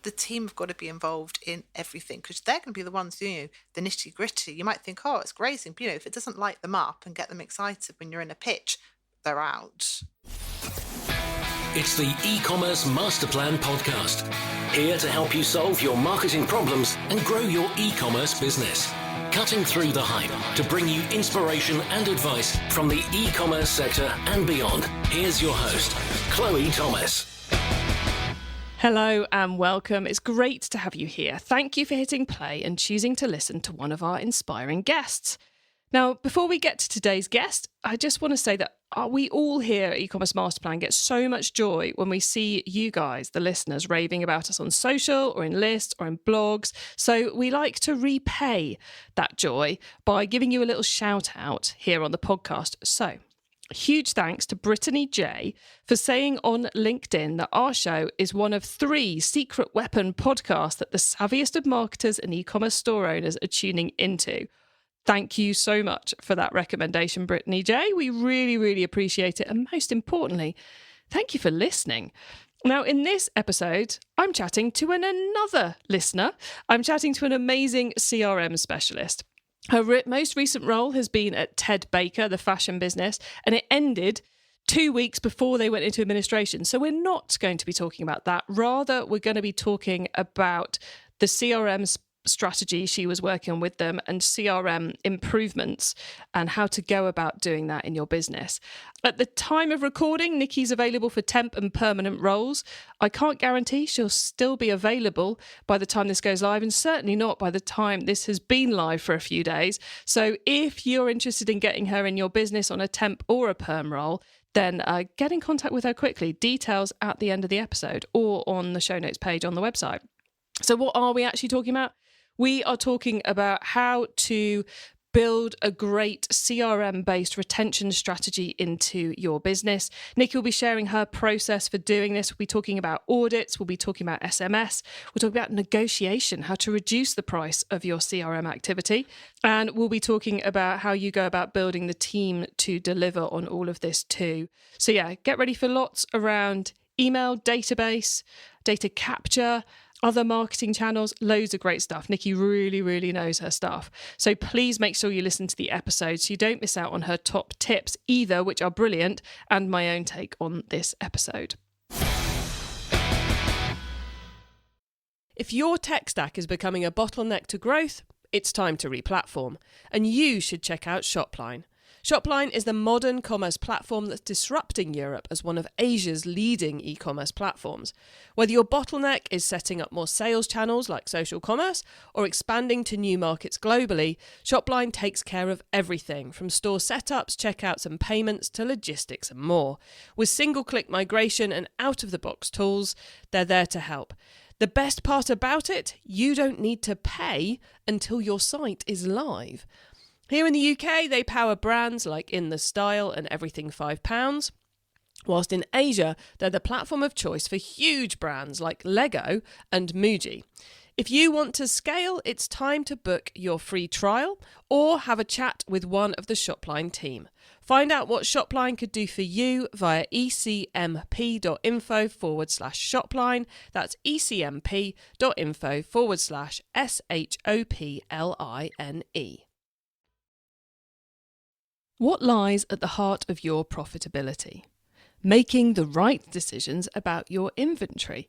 the team have got to be involved in everything, because they're going to be the ones doing the nitty gritty. You might think, oh, it's grazing, but if it doesn't light them up and get them excited when you're in a pitch, they're out. It's the eCommerce Master Plan podcast, here to help you solve your marketing problems and grow your e-commerce business. Cutting through the hype to bring you inspiration and advice from the e-commerce sector and beyond. Here's your host, Chloe Thomas. Hello and welcome. It's great to have you here. Thank you for hitting play and choosing to listen to one of our inspiring guests. Now, before we get to today's guest, I just want to say that we all here at eCommerce Masterplan get so much joy when we see you guys, the listeners, raving about us on social or in lists or in blogs. So we like to repay that joy by giving you a little shout out here on the podcast. So huge thanks to Brittany J for saying on LinkedIn that our show is one of 3 secret weapon podcasts that the savviest of marketers and e-commerce store owners are tuning into. Thank you so much for that recommendation, Brittany J. We really, really appreciate it. And most importantly, thank you for listening. Now, in this episode, I'm chatting to another listener. I'm chatting to an amazing CRM specialist. Her most recent role has been at Ted Baker, the fashion business, and it ended 2 weeks before they went into administration. So we're not going to be talking about that. Rather, we're going to be talking about the CRM strategy she was working on with them and CRM improvements and how to go about doing that in your business. At the time of recording, Nicky's available for temp and permanent roles. I can't guarantee she'll still be available by the time this goes live, and certainly not by the time this has been live for a few days. So if you're interested in getting her in your business on a temp or a perm role, then get in contact with her quickly. Details at the end of the episode or on the show notes page on the website. So what are we actually talking about? We are talking about how to build a great CRM-based retention strategy into your business. Nicky will be sharing her process for doing this. We'll be talking about audits. We'll be talking about SMS. We'll talk about negotiation, how to reduce the price of your CRM activity. And we'll be talking about how you go about building the team to deliver on all of this too. So yeah, get ready for lots around email, database, data capture, other marketing channels, loads of great stuff. Nicky really, really knows her stuff. So please make sure you listen to the episode so you don't miss out on her top tips either, which are brilliant, and my own take on this episode. If your tech stack is becoming a bottleneck to growth, it's time to replatform, and you should check out Shopline. Shopline is the modern commerce platform that's disrupting Europe as one of Asia's leading e-commerce platforms. Whether your bottleneck is setting up more sales channels like social commerce or expanding to new markets globally, Shopline takes care of everything from store setups, checkouts and payments to logistics and more. With single-click migration and out-of-the-box tools, they're there to help. The best part about it, you don't need to pay until your site is live. Here in the UK, they power brands like In The Style and Everything £5, whilst in Asia, they're the platform of choice for huge brands like Lego and Muji. If you want to scale, it's time to book your free trial or have a chat with one of the Shopline team. Find out what Shopline could do for you via ecmp.info/Shopline. That's ecmp.info/SHOPLINE. What lies at the heart of your profitability? Making the right decisions about your inventory.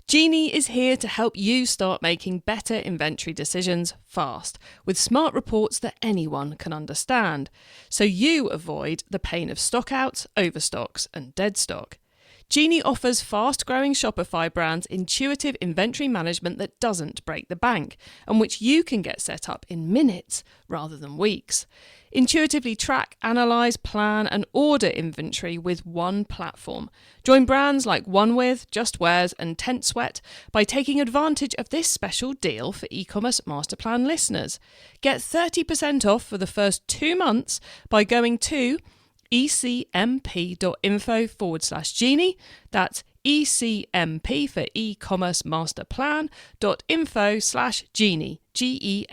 Jeannie is here to help you start making better inventory decisions fast, with smart reports that anyone can understand, so you avoid the pain of stockouts, overstocks, and dead stock. Jeannie offers fast-growing Shopify brands intuitive inventory management that doesn't break the bank, and which you can get set up in minutes rather than weeks. Intuitively track, analyse, plan and order inventory with one platform. Join brands like OneWith, Just Wears and Tent Sweat by taking advantage of this special deal for eCommerce Masterplan listeners. Get 30% off for the first 2 months by going to ecmp.info/Jeannie. That's ecmp for e-commerce master plan.info/Jeannie, Genie.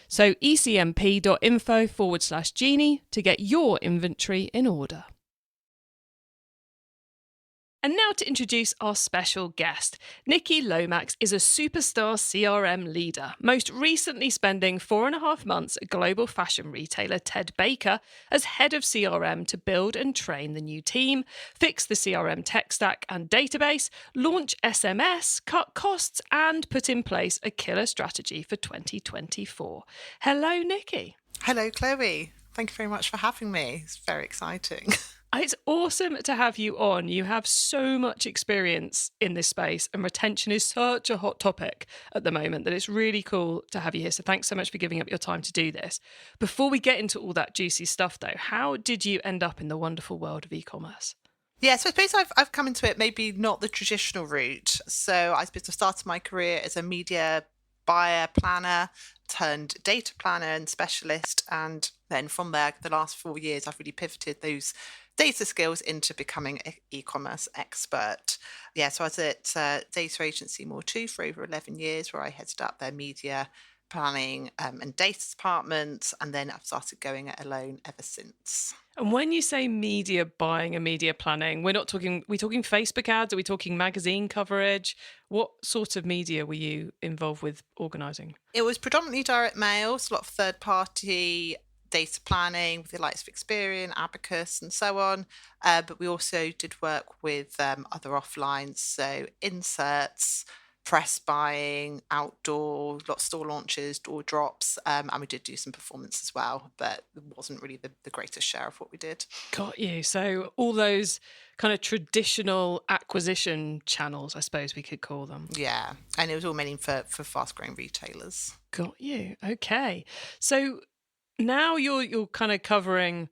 So ecmp.info/Jeannie to get your inventory in order. And now to introduce our special guest. Nicky Lomax is a superstar CRM leader, most recently spending 4.5 months at global fashion retailer Ted Baker as head of CRM to build and train the new team, fix the CRM tech stack and database, launch SMS, cut costs, and put in place a killer strategy for 2024. Hello, Nicky. Hello, Chloe. Thank you very much for having me. It's very exciting. It's awesome to have you on. You have so much experience in this space, and retention is such a hot topic at the moment that it's really cool to have you here. So thanks so much for giving up your time to do this. Before we get into all that juicy stuff, though, how did you end up in the wonderful world of e-commerce? Yeah, so I suppose I've come into it maybe not the traditional route. So I suppose I started my career as a media buyer planner turned data planner and specialist. And then from there, the last 4 years, I've really pivoted those data skills into becoming an e-commerce expert. Yeah, so I was at data agency More2 for over 11 years, where I headed up their media planning and data department. And then I've started going it alone ever since. And when you say media buying and media planning, we're talking Facebook ads? Are we talking magazine coverage? What sort of media were you involved with organising? It was predominantly direct mail, so a lot of third-party data planning with the likes of Experian, Abacus, and so on. But we also did work with other offlines, so inserts, press buying, outdoor, lots of store launches, door drops, and we did do some performance as well, but it wasn't really the greatest share of what we did. Got you. So all those kind of traditional acquisition channels, I suppose we could call them. Yeah, and it was all mainly for fast-growing retailers. Got you. Okay. So now you're kind of covering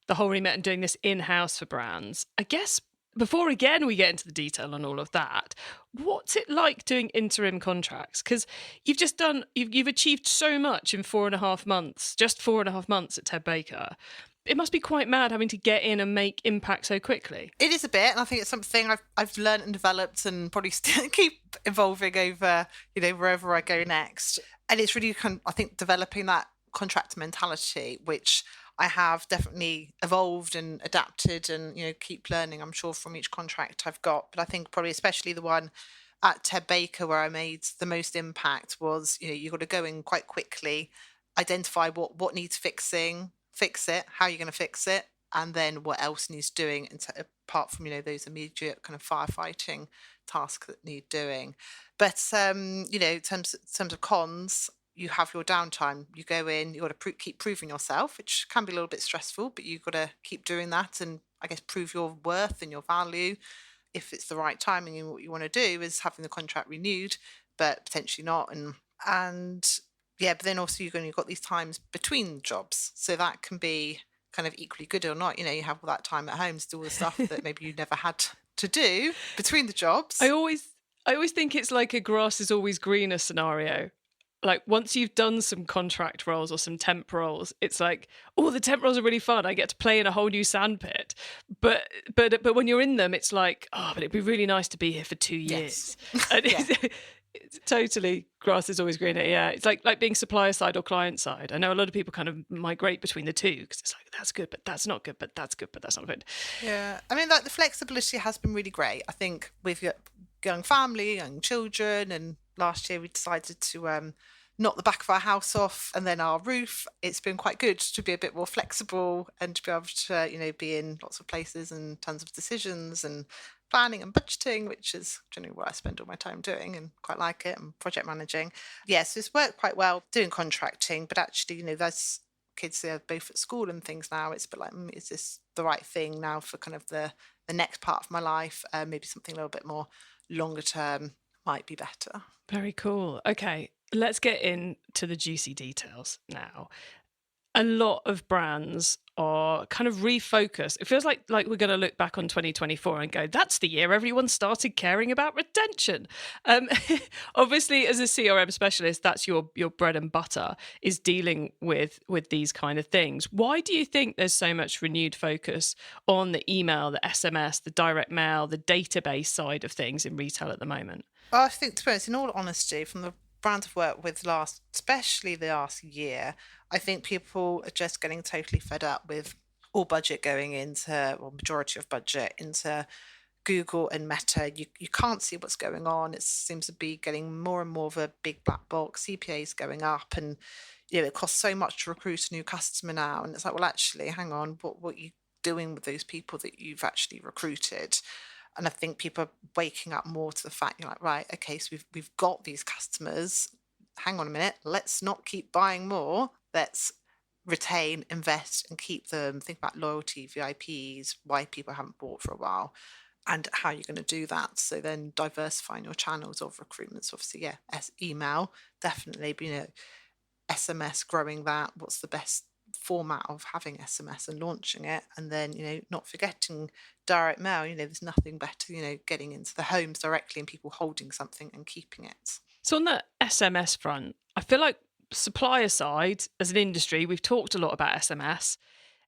the whole remit and doing this in-house for brands. I guess before again we get into the detail on all of that, what's it like doing interim contracts? Because you've achieved so much in 4.5 months, just 4.5 months at Ted Baker. It must be quite mad having to get in and make impact so quickly. It is a bit, and I think it's something I've learned and developed, and probably still keep evolving over, wherever I go next. And it's really I think developing that contractor mentality, which I have definitely evolved and adapted and, keep learning, I'm sure, from each contract I've got. But I think probably especially the one at Ted Baker where I made the most impact was, you've got to go in quite quickly, identify what needs fixing, fix it, how you're going to fix it, and then what else needs doing, apart from, those immediate kind of firefighting tasks that need doing. But, in terms of cons, you have your downtime. You go in, you've got to keep proving yourself, which can be a little bit stressful, but you've got to keep doing that and I guess prove your worth and your value. If it's the right timing and what you want to do is having the contract renewed, but potentially not. And yeah, but then also you've got these times between jobs. So that can be kind of equally good or not. You have all that time at home to do all the stuff that maybe you never had to do between the jobs. I always think it's like a grass is always greener scenario. Like once you've done some contract roles or some temp roles, it's like, oh, the temp roles are really fun. I get to play in a whole new sandpit. But when you're in them, it's like, oh, but it'd be really nice to be here for 2 years. Yes. And it's totally grass is always greener. Yeah, it's like being supplier side or client side. I know a lot of people kind of migrate between the two because it's like that's good, but that's not good, but that's good, but that's not good. Yeah, I mean, like the flexibility has been really great. I think with your young family, young children, and last year we decided to knock the back of our house off and then our roof. It's been quite good to be a bit more flexible and to be able to, be in lots of places and tons of decisions and planning and budgeting, which is generally what I spend all my time doing and quite like it, and project managing. Yes, it's worked quite well doing contracting, but actually, there's kids are both at school and things now. It's a bit like, is this the right thing now for kind of the next part of my life? Maybe something a little bit more longer term might be better. Very cool. Okay, let's get into the juicy details now. A lot of brands are kind of refocused. It feels like we're going to look back on 2024 and go, that's the year everyone started caring about retention. Obviously, as a CRM specialist, that's your bread and butter, is dealing with these kind of things. Why do you think there's so much renewed focus on the email, the SMS, the direct mail, the database side of things in retail at the moment? Well, I think, to be honest, in all honesty, from the brands I've worked with especially the last year, I think people are just getting totally fed up with all budget going into, or majority of budget into Google and Meta, you can't see what's going on. It seems to be getting more and more of a big black box. CPAs going up, and it costs so much to recruit a new customer now. And it's like, well, actually, hang on, what are you doing with those people that you've actually recruited? And I think people are waking up more to the fact, you're like, right, okay, so we've got these customers. Hang on a minute, let's not keep buying more. Let's retain, invest, and keep them. Think about loyalty, VIPs, why people haven't bought for a while, and how you're going to do that. So then diversifying your channels of recruitment. So obviously, email, definitely, but SMS, growing that. What's the best format of having SMS and launching it? And then, not forgetting direct mail. There's nothing better, getting into the homes directly and people holding something and keeping it. So on the SMS front, I feel like supplier side, as an industry, we've talked a lot about SMS.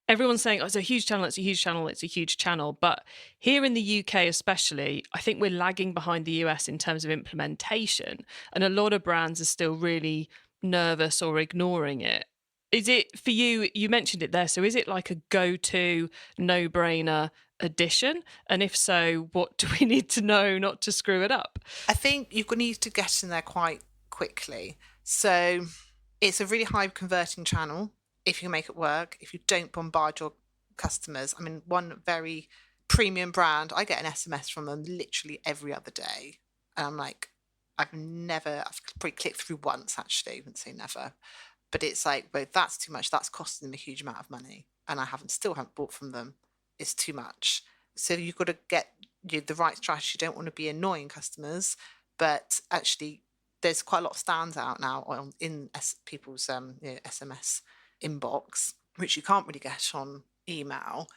Everyone's saying, oh, it's a huge channel, it's a huge channel, it's a huge channel. But here in the UK especially, I think we're lagging behind the US in terms of implementation. And a lot of brands are still really nervous or ignoring it. Is it, for you, you mentioned it there, so is it like a go-to, no-brainer addition? And if so, what do we need to know not to screw it up? I think you need to get in there quite quickly. So it's a really high converting channel if you make it work, if you don't bombard your customers. I mean, one very premium brand, I get an SMS from them literally every other day. And I'm like, I've probably clicked through once, actually, I wouldn't say never. But it's like, well, that's too much. That's costing them a huge amount of money. And I still haven't bought from them. It's too much. So you've got to get the right strategy. You don't want to be annoying customers, but actually there's quite a lot of standout now in people's SMS inbox, which you can't really get on email.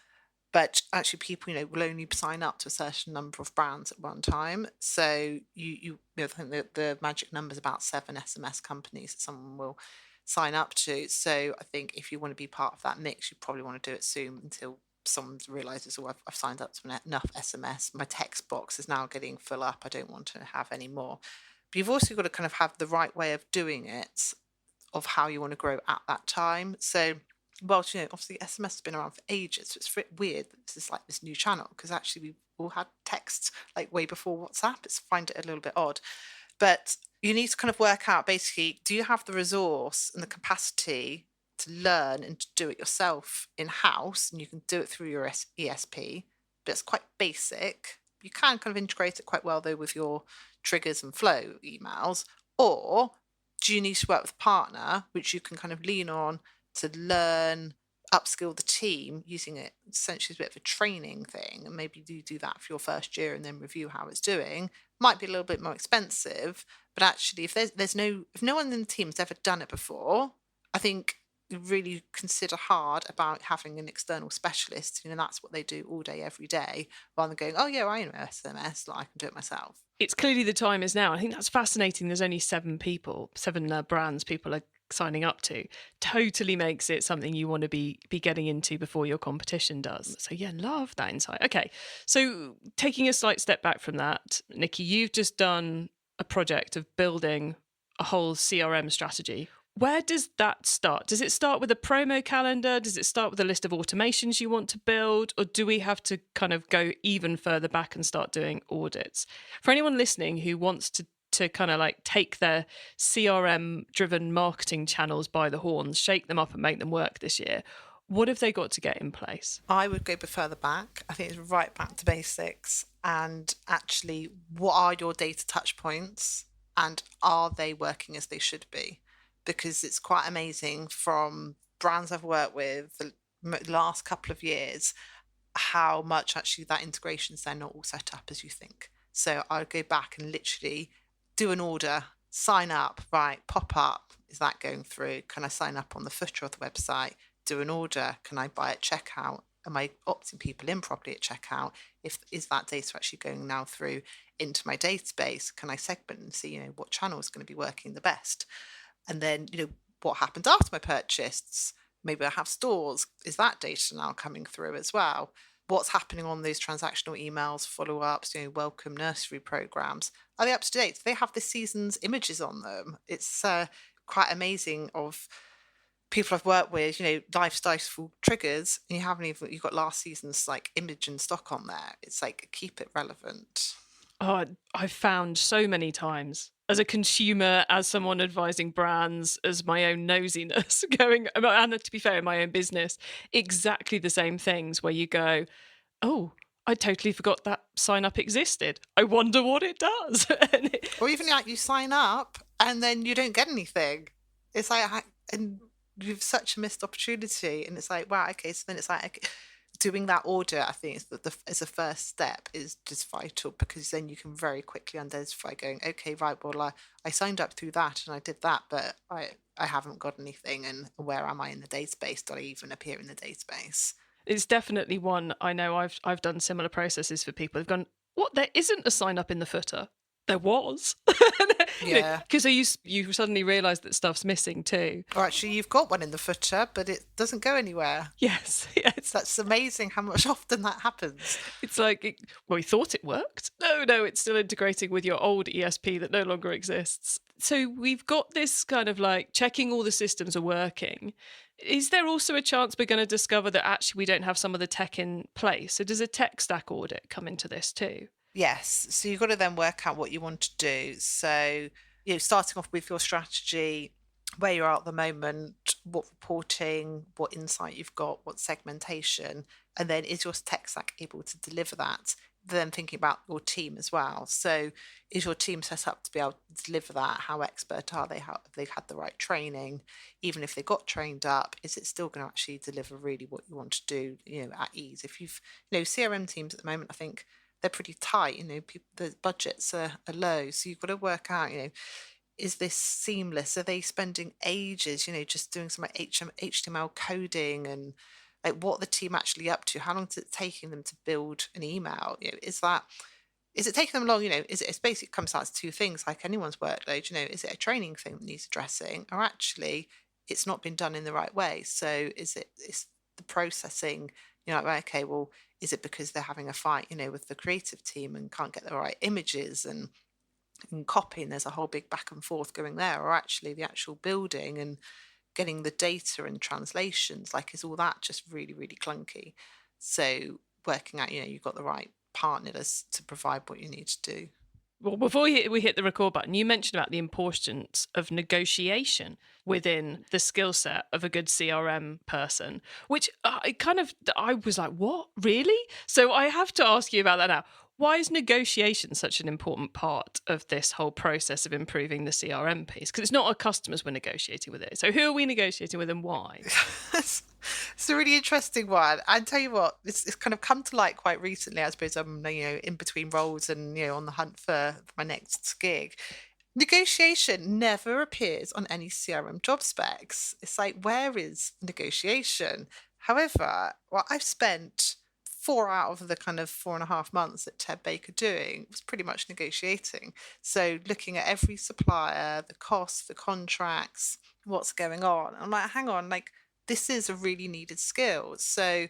But actually people, will only sign up to a certain number of brands at one time. So I think the magic number is about 7 SMS companies that someone will sign up to. So I think if you want to be part of that mix, you probably want to do it soon until someone realizes, oh, I've signed up to enough SMS. My text box is now getting full up. I don't want to have any more. But you've also got to kind of have the right way of doing it, of how you want to grow at that time. So, well, obviously SMS has been around for ages. So it's weird that this is like this new channel, because actually we've all had text like way before WhatsApp. I find it a little bit odd. But you need to kind of work out, basically, do you have the resource and the capacity to learn and to do it yourself in-house? And you can do it through your ESP, but it's quite basic. You can kind of integrate it quite well, though, with your triggers and flow emails. Or do you need to work with a partner, which you can kind of lean on to learn, upskill the team, using it essentially as a bit of a training thing? And maybe you do that for your first year and then review how it's doing. Might be a little bit more expensive, but actually if no one in the team has ever done it before, I think you really consider hard about having an external specialist. That's what they do all day, every day, rather than going, oh yeah, I know SMS, I can do it myself. It's clearly the time is now. I think that's fascinating. There's only 7 brands people are signing up to. Totally makes it something you want to be getting into before your competition does. So yeah, love that insight. Okay, so taking a slight step back from that, Nicky, you've just done a project of building a whole CRM strategy. Where does that start? Does it start with a promo calendar? Does it start with a list of automations you want to build? Or do we have to kind of go even further back and start doing audits? For anyone listening who wants to kind of like take their CRM driven marketing channels by the horns, shake them up and make them work this year, what have they got to get in place? I would go a bit further back. I think it's right back to basics. And actually, what are your data touch points? And are they working as they should be? Because it's quite amazing from brands I've worked with the last couple of years, how much actually that integration's then not all set up as you think. So I would go back and literally do an order, sign up, right, pop up, is that going through? Can I sign up on the footer of the website? Do an order, can I buy at checkout? Am I opting people in properly at checkout? Is that data actually going now through into my database? Can I segment and see, what channel is going to be working the best? And then, what happened after my purchase? Maybe I have stores. Is that data now coming through as well? What's happening on those transactional emails, follow-ups, welcome nursery programs? Are they up to date? Do they have this season's images on them? It's quite amazing of people I've worked with, life's diceful triggers, and you've got last season's like image and stock on there. It's like, keep it relevant. Oh, I've found so many times as a consumer, as someone advising brands, as my own nosiness going, and to be fair, in my own business, exactly the same things where you go, oh, I totally forgot that sign up existed. I wonder what it does. Or even like you sign up and then you don't get anything. It's like, and you've such a missed opportunity. And it's like, wow, okay. So then it's like, okay, doing that audit, I think, as a first step is just vital, because then you can very quickly identify going, okay, right, well, I signed up through that and I did that, but I haven't got anything. And where am I in the database? Do I even appear in the database? It's definitely one I know I've done similar processes for people. They've gone, what? There isn't a sign up in the footer. There was. Yeah. Because you suddenly realise that stuff's missing too. Or actually, you've got one in the footer, but it doesn't go anywhere. Yes. That's amazing how much often that happens. It's like, we thought it worked. No, it's still integrating with your old ESP that no longer exists. So we've got this kind of like checking all the systems are working. Is there also a chance we're going to discover that actually we don't have some of the tech in place? So does a tech stack audit come into this too? Yes. So you've got to then work out what you want to do. So, starting off with your strategy, where you are at the moment, what reporting, what insight you've got, what segmentation, and then is your tech stack able to deliver that? Then thinking about your team as well. So is your team set up to be able to deliver that? How expert are they? How have they had the right training? Even if they got trained up, is it still going to actually deliver really what you want to do, at ease? If you've, CRM teams at the moment, I think they're pretty tight, the budgets are low. So you've got to work out, is this seamless? Are they spending ages, just doing some like HTML coding, and like what the team actually up to? How long is it taking them to build an email? Is it taking them long? It basically comes down to two things, like anyone's workload. Is it a training thing that needs addressing, or actually it's not been done in the right way? So it's the processing, like, okay, well, is it because they're having a fight, with the creative team and can't get the right images and copying? There's a whole big back and forth going there, or actually the actual building and getting the data and translations, like, is all that just really, really clunky? So working out, you've got the right partners to provide what you need to do. Well, before we hit the record button, you mentioned about the importance of negotiation within the skill set of a good CRM person, which I was like, what? Really? So I have to ask you about that now. Why is negotiation such an important part of this whole process of improving the CRM piece? Because it's not our customers we're negotiating with it. So who are we negotiating with and why? It's a really interesting one. I tell you what, it's kind of come to light quite recently. I suppose I'm in between roles and on the hunt for my next gig. Negotiation never appears on any CRM job specs. It's like, where is negotiation? However, what I've spent 4 out of the kind of 4.5 months at Ted Baker doing was pretty much negotiating. So looking at every supplier, the costs, the contracts, what's going on. I'm like, hang on, like, this is a really needed skill. So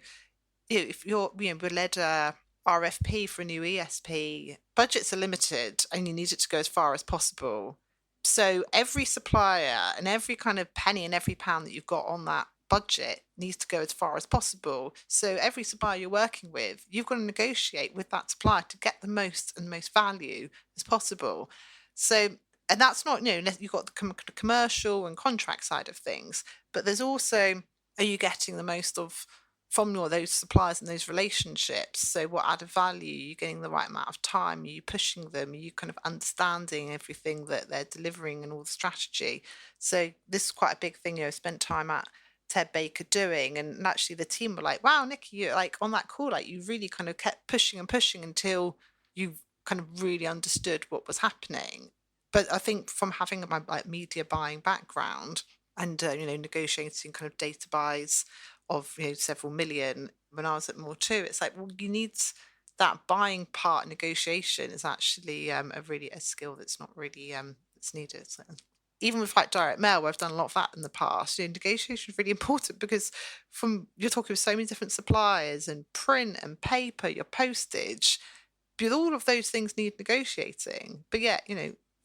if you're, we led a RFP for a new ESP, budgets are limited and you need it to go as far as possible. So every supplier and every kind of penny and every pound that you've got on that budget needs to go as far as possible. So every supplier you're working with, you've got to negotiate with that supplier to get the most value as possible. So, and that's not, you've got the commercial and contract side of things, but there's also, are you getting the most from those suppliers and those relationships? So what added value? Are you getting the right amount of time? Are you pushing them? Are you kind of understanding everything that they're delivering and all the strategy? So this is quite a big thing, I spent time at Ted Baker doing, and actually the team were like, wow, Nicky, you like on that call, like you really kind of kept pushing and pushing until you kind of really understood what was happening. But I think from having my like media buying background and negotiating kind of data buys of several million when I was at More Too, it's like, well, you need that buying part. Negotiation is actually a skill that's not really that's needed. So, even with like direct mail, where I've done a lot of that in the past, negotiation is really important, because you're talking with so many different suppliers and print and paper, your postage, but all of those things need negotiating. But yet,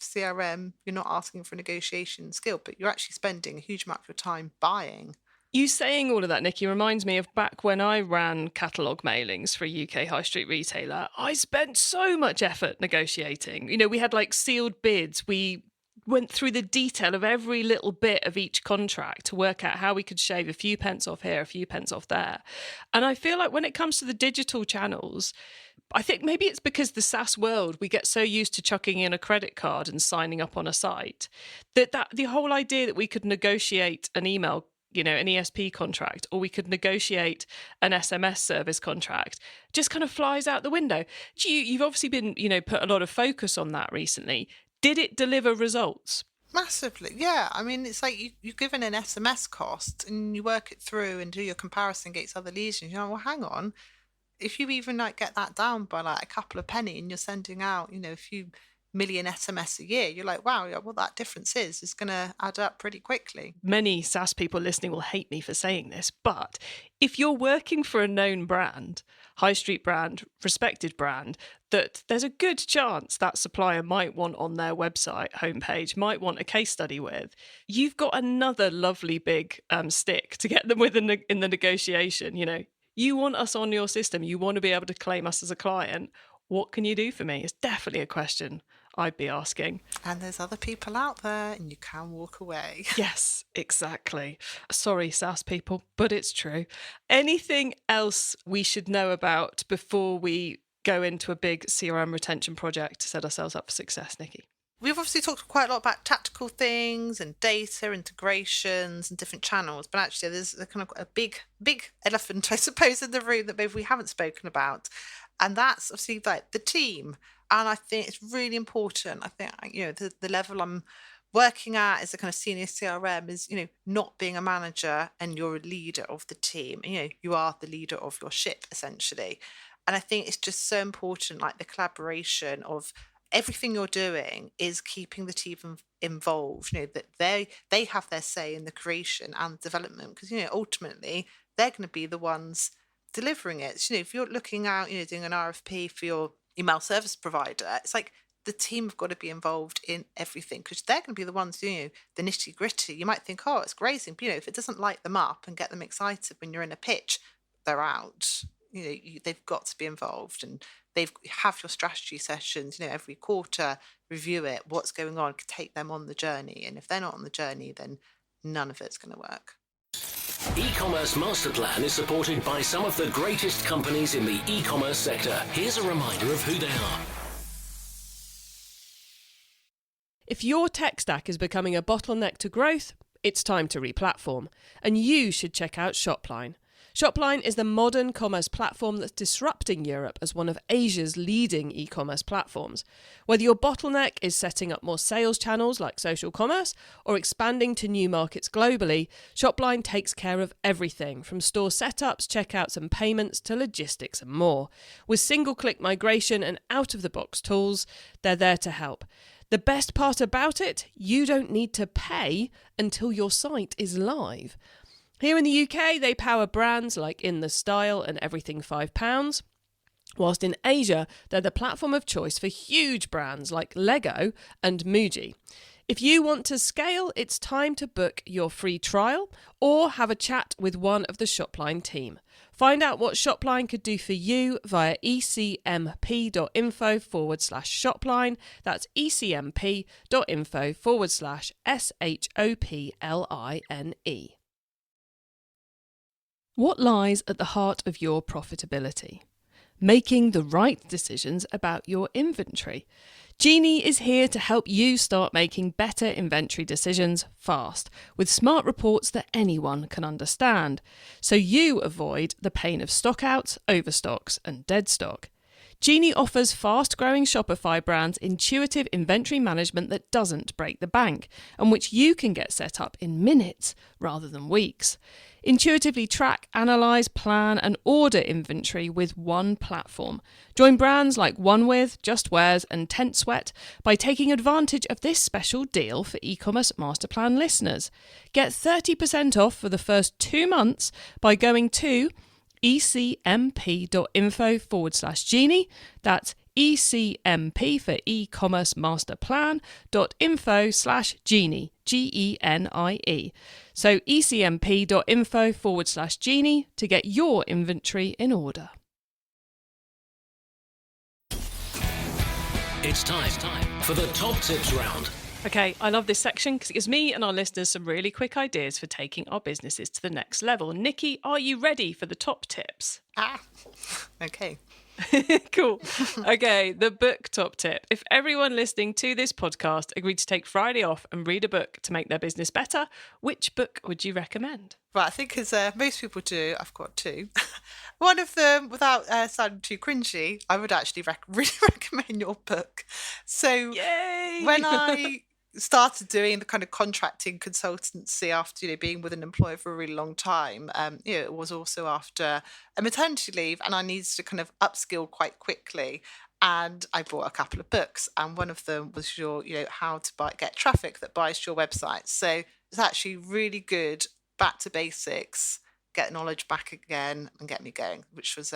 CRM, you're not asking for a negotiation skill, but you're actually spending a huge amount of your time buying. You saying all of that, Nicky, reminds me of back when I ran catalogue mailings for a UK high street retailer. I spent so much effort negotiating. You know, we had like sealed bids. We went through the detail of every little bit of each contract to work out how we could shave a few pence off here, a few pence off there. And I feel like when it comes to the digital channels, I think maybe it's because the SaaS world, we get so used to chucking in a credit card and signing up on a site that the whole idea that we could negotiate an email, you know, an ESP contract, or we could negotiate an SMS service contract, just kind of flies out the window. You've obviously been, you know, put a lot of focus on that recently. Did it deliver results? Massively, yeah. I mean, it's like you're given an SMS cost and you work it through and do your comparison against other leads. And you know, well, hang on. If you even like get that down by like a couple of penny and you're sending out, you know, a few million SMS a year, you're like, wow, what that difference is going to add up pretty quickly. Many SaaS people listening will hate me for saying this, but if you're working for a known brand, high street brand, respected brand, that there's a good chance that supplier might want on their website homepage, might want a case study with, you've got another lovely big stick to get them with in the negotiation. You know, you want us on your system, you want to be able to claim us as a client. What can you do for me? It's definitely a question I'd be asking. And there's other people out there and you can walk away. Yes, exactly. Sorry, SaaS people, but it's true. Anything else we should know about before we go into a big CRM retention project to set ourselves up for success, Nicky? We've obviously talked quite a lot about tactical things and data integrations and different channels, but actually there's a kind of a big elephant, I suppose, in the room that maybe we haven't spoken about. And that's obviously like the team. And I think it's really important. I think, you know, the level I'm working at as a kind of senior CRM is, you know, not being a manager and you're a leader of the team. You know, you are the leader of your ship, essentially. And I think it's just so important, like the collaboration of everything you're doing is keeping the team involved, you know, that they have their say in the creation and development, because, you know, ultimately they're going to be the ones delivering it. So, you know, if you're looking out, you know, doing an RFP for your email service provider, it's like the team have got to be involved in everything because they're going to be the ones doing, you know, the nitty gritty. You might think, oh, it's grazing, but, you know, if it doesn't light them up and get them excited when you're in a pitch, they're out. You know, they've got to be involved, and have your strategy sessions, you know, every quarter, review it, what's going on, take them on the journey. And if they're not on the journey, then none of it's going to work. E-commerce Master Plan is supported by some of the greatest companies in the e-commerce sector. Here's a reminder of who they are. If your tech stack is becoming a bottleneck to growth, it's time to replatform, and you should check out Shopline. Shopline is the modern commerce platform that's disrupting Europe as one of Asia's leading e-commerce platforms. Whether your bottleneck is setting up more sales channels like social commerce or expanding to new markets globally, Shopline takes care of everything from store setups, checkouts and payments to logistics and more. With single-click migration and out-of-the-box tools, they're there to help. The best part about it, you don't need to pay until your site is live. Here in the UK, they power brands like In The Style and Everything £5, whilst in Asia, they're the platform of choice for huge brands like Lego and Muji. If you want to scale, it's time to book your free trial or have a chat with one of the Shopline team. Find out what Shopline could do for you via ecmp.info/Shopline. That's ecmp.info/SHOPLINE. What lies at the heart of your profitability? Making the right decisions about your inventory. Genie is here to help you start making better inventory decisions fast, with smart reports that anyone can understand, so you avoid the pain of stockouts, overstocks, and dead stock. Genie offers fast-growing Shopify brands intuitive inventory management that doesn't break the bank, and which you can get set up in minutes rather than weeks. Intuitively track, analyse, plan and order inventory with one platform. Join brands like OneWith, Just Wears and Tent Sweat by taking advantage of this special deal for e-commerce Masterplan listeners. Get 30% off for the first 2 months by going to ecmp.info/Genie. That's ECMP for eCommerce Master Plan.info/Genie, GENIE. So ecmp.info/Genie to get your inventory in order. It's time for the top tips round. Okay, I love this section because it gives me and our listeners some really quick ideas for taking our businesses to the next level. Nicky, are you ready for the top tips? Okay. Cool. Okay, the book top tip. If everyone listening to this podcast agreed to take Friday off and read a book to make their business better, which book would you recommend? Right, I think as most people do, I've got two. One of them, without sounding too cringy, I would actually really recommend your book. So Yay! when I started doing the kind of contracting consultancy after being with an employer for a really long time, it was also after a maternity leave, and I needed to kind of upskill quite quickly. And I bought a couple of books, and one of them was your how to get traffic that buys to your website. So it's actually really good, back to basics, get knowledge back again and get me going, which was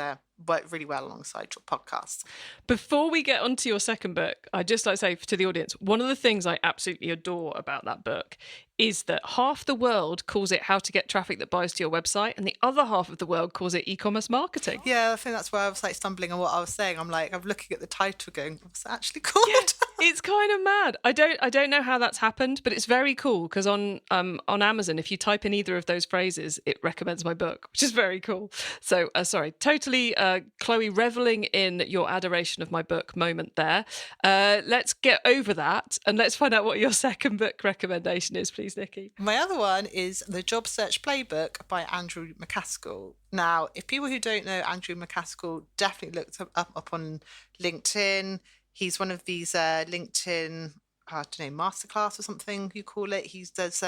worked really well alongside your podcast. Before we get onto your second book, I'd just like to say to the audience, one of the things I absolutely adore about that book is that half the world calls it how to get traffic that buys to your website, and the other half of the world calls it e-commerce marketing. Yeah, I think that's where I was stumbling on what I was saying. I'm looking at the title going, what's that actually called? Yeah, it's kind of mad. I don't know how that's happened, but it's very cool because on Amazon, if you type in either of those phrases, it recommends my book, which is very cool. So sorry, totally, Chloe, reveling in your adoration of my book moment there. Let's get over that and let's find out what your second book recommendation is, please, Nicky. My other one is The Job Search Playbook by Andrew McCaskill. Now, if people who don't know Andrew McCaskill, definitely look up on LinkedIn. He's one of these LinkedIn, I don't know, masterclass or something you call it. He does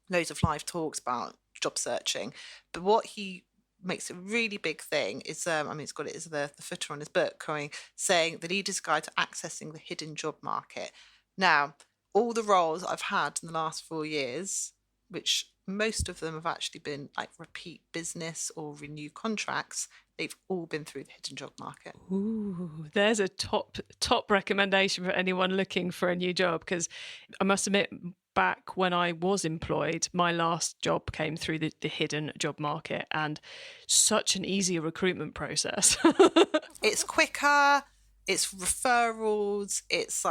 loads of live talks about job searching. But what he makes a really big thing is, he's got it as the footer on his book, saying the leader's guide to accessing the hidden job market. Now, all the roles I've had in the last 4 years, which most of them have actually been repeat business or renew contracts, they've all been through the hidden job market. Ooh, there's a top recommendation for anyone looking for a new job, because I must admit, back when I was employed, my last job came through the hidden job market, and such an easier recruitment process. It's quicker, it's referrals, it's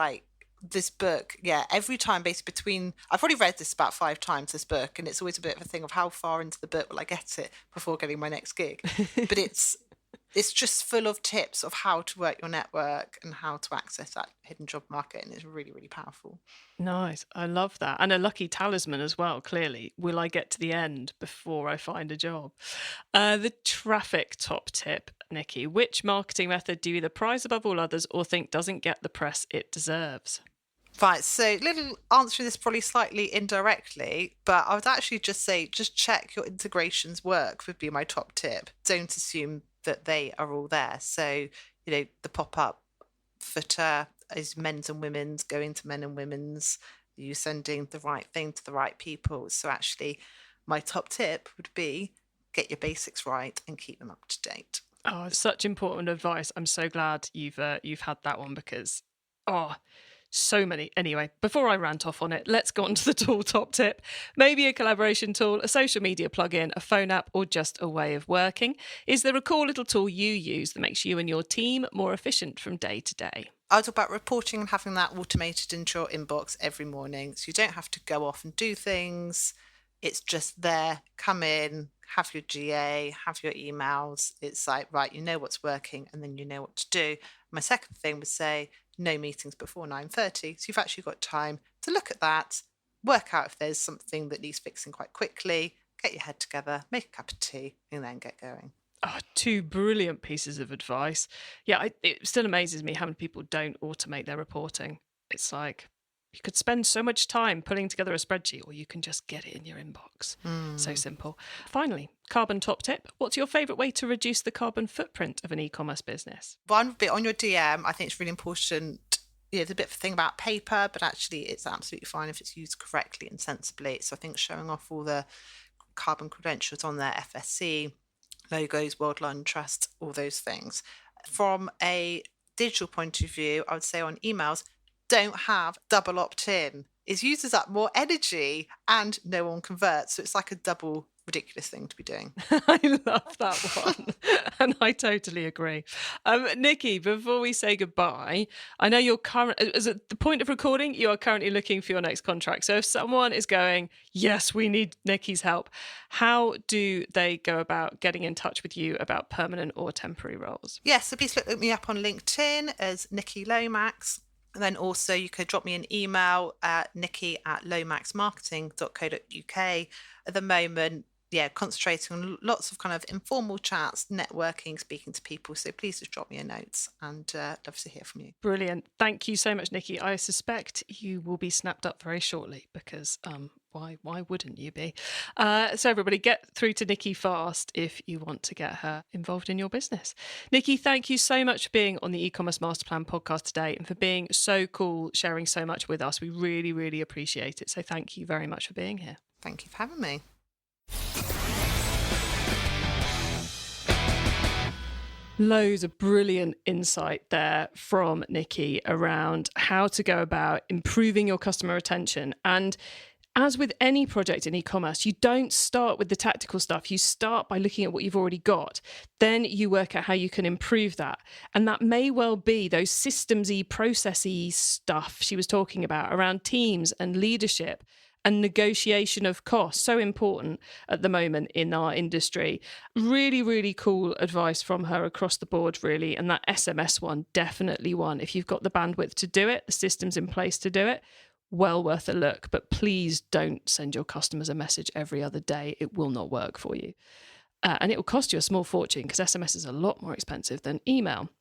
this book, every time basically I've probably read this about 5 times, this book, and it's always a bit of a thing of how far into the book will I get it before getting my next gig. But it's just full of tips of how to work your network and how to access that hidden job market, and it's really, really powerful. Nice. I love that. And a lucky talisman as well, clearly. Will I get to the end before I find a job? The traffic top tip, Nicky. Which marketing method do you either prize above all others or think doesn't get the press it deserves? Right, so little answering this probably slightly indirectly, but I would actually just say just check your integrations work would be my top tip. Don't assume that they are all there. So, the pop-up footer is men's and women's, going to men and women's, you sending the right thing to the right people. So actually, my top tip would be get your basics right and keep them up to date. Oh, such important advice. I'm so glad you've had that one because, so many. Anyway, before I rant off on it, let's go on to the tool top tip. Maybe a collaboration tool, a social media plugin, a phone app, or just a way of working. Is there a cool little tool you use that makes you and your team more efficient from day to day? I talk about reporting and having that automated into your inbox every morning. So you don't have to go off and do things. It's just there. Come in, have your GA, have your emails. It's right, you know what's working and then you know what to do. My second thing would say, no meetings before 9:30. So you've actually got time to look at that, work out if there's something that needs fixing quite quickly, get your head together, make a cup of tea, and then get going. Oh, 2 brilliant pieces of advice. Yeah, it still amazes me how many people don't automate their reporting. It's you could spend so much time putting together a spreadsheet, or you can just get it in your inbox. So simple. Finally, carbon top tip. What's your favourite way to reduce the carbon footprint of an e-commerce business? One bit on your DM, I think it's really important. There's a bit of a thing about paper, but actually it's absolutely fine if it's used correctly and sensibly. So I think showing off all the carbon credentials on their FSC, logos, World Lunch Trust, all those things. From a digital point of view, I would say on emails, don't have double opt-in. It uses up more energy and no one converts. So it's like a double ridiculous thing to be doing. I love that one. And I totally agree. Nicky, before we say goodbye, I know you're at the point of recording, you are currently looking for your next contract. So if someone is going, yes, we need Nicky's help, how do they go about getting in touch with you about permanent or temporary roles? Yes, so please look me up on LinkedIn as Nicky Lomax. And then also you could drop me an email at nicky@lomaxmarketing.co.uk. At the moment, concentrating on lots of kind of informal chats, networking, speaking to people. So please just drop me a note, and love to hear from you. Brilliant. Thank you so much, Nicky. I suspect you will be snapped up very shortly because why wouldn't you be? So everybody get through to Nicky fast if you want to get her involved in your business. Nicky, thank you so much for being on the e-commerce master plan podcast today and for being so cool, sharing so much with us. We really, really appreciate it. So thank you very much for being here. Thank you for having me. Loads of brilliant insight there from Nicky around how to go about improving your customer retention. And as with any project in e-commerce, you don't start with the tactical stuff. You start by looking at what you've already got. Then you work out how you can improve that. And that may well be those systems-y, process-y stuff she was talking about around teams and leadership and negotiation of costs. So important at the moment in our industry. Really, really cool advice from her across the board, really. And that SMS one, definitely one. If you've got the bandwidth to do it, the systems in place to do it, well worth a look. But please don't send your customers a message every other day. It will not work for you. And it will cost you a small fortune because SMS is a lot more expensive than email.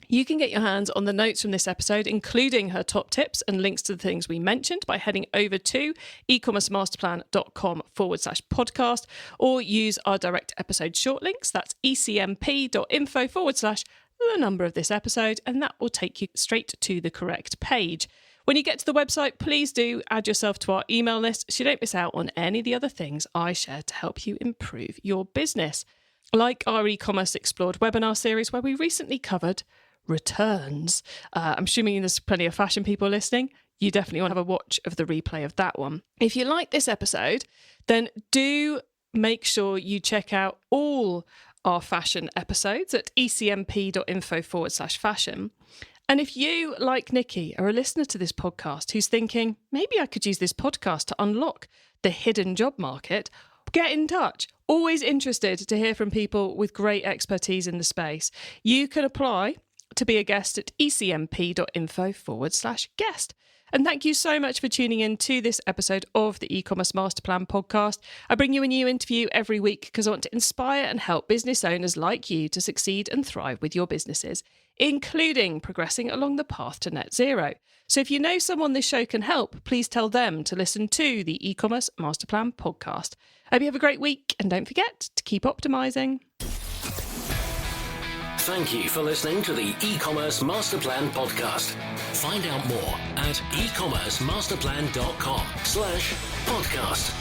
You can get your hands on the notes from this episode, including her top tips and links to the things we mentioned by heading over to ecommercemasterplan.com/podcast or use our direct episode short links. That's ecmp.info/the number of this episode, and that will take you straight to the correct page. When you get to the website, please do add yourself to our email list so you don't miss out on any of the other things I share to help you improve your business. Like our e-commerce explored webinar series where we recently covered returns. I'm assuming there's plenty of fashion people listening. You definitely want to have a watch of the replay of that one. If you like this episode, then do make sure you check out all our fashion episodes at ecmp.info/fashion. And if you, like Nicky, are a listener to this podcast who's thinking, maybe I could use this podcast to unlock the hidden job market, get in touch. Always interested to hear from people with great expertise in the space. You can apply to be a guest at ecmp.info/guest. And thank you so much for tuning in to this episode of the e-commerce master plan podcast. I bring you a new interview every week because I want to inspire and help business owners like you to succeed and thrive with your businesses, including progressing along the path to net zero. So if you know someone this show can help, please tell them to listen to the e-commerce master plan podcast. I hope you have a great week and don't forget to keep optimizing. Thank you for listening to the e-commerce master plan podcast. Find out more at ecommercemasterplan.com/podcast.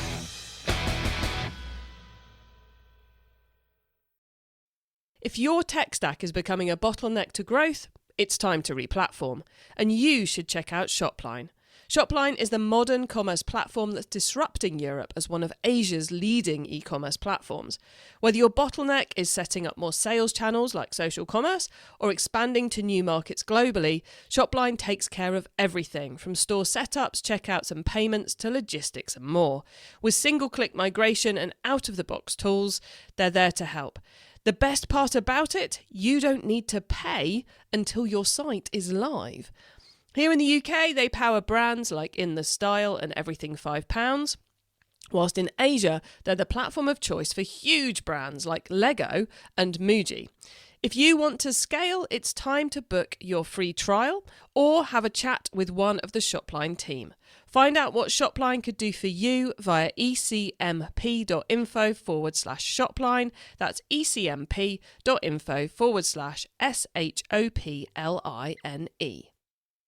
If your tech stack is becoming a bottleneck to growth, it's time to replatform, and you should check out Shopline. Shopline is the modern commerce platform that's disrupting Europe as one of Asia's leading e-commerce platforms. Whether your bottleneck is setting up more sales channels like social commerce or expanding to new markets globally, Shopline takes care of everything from store setups, checkouts and payments to logistics and more. With single-click migration and out-of-the-box tools, they're there to help. The best part about it, you don't need to pay until your site is live. Here in the UK, they power brands like In The Style and Everything £5, whilst in Asia, they're the platform of choice for huge brands like Lego and Muji. If you want to scale, it's time to book your free trial or have a chat with one of the Shopline team. Find out what Shopline could do for you via ecmp.info/Shopline. That's ecmp.info/SHOPLINE.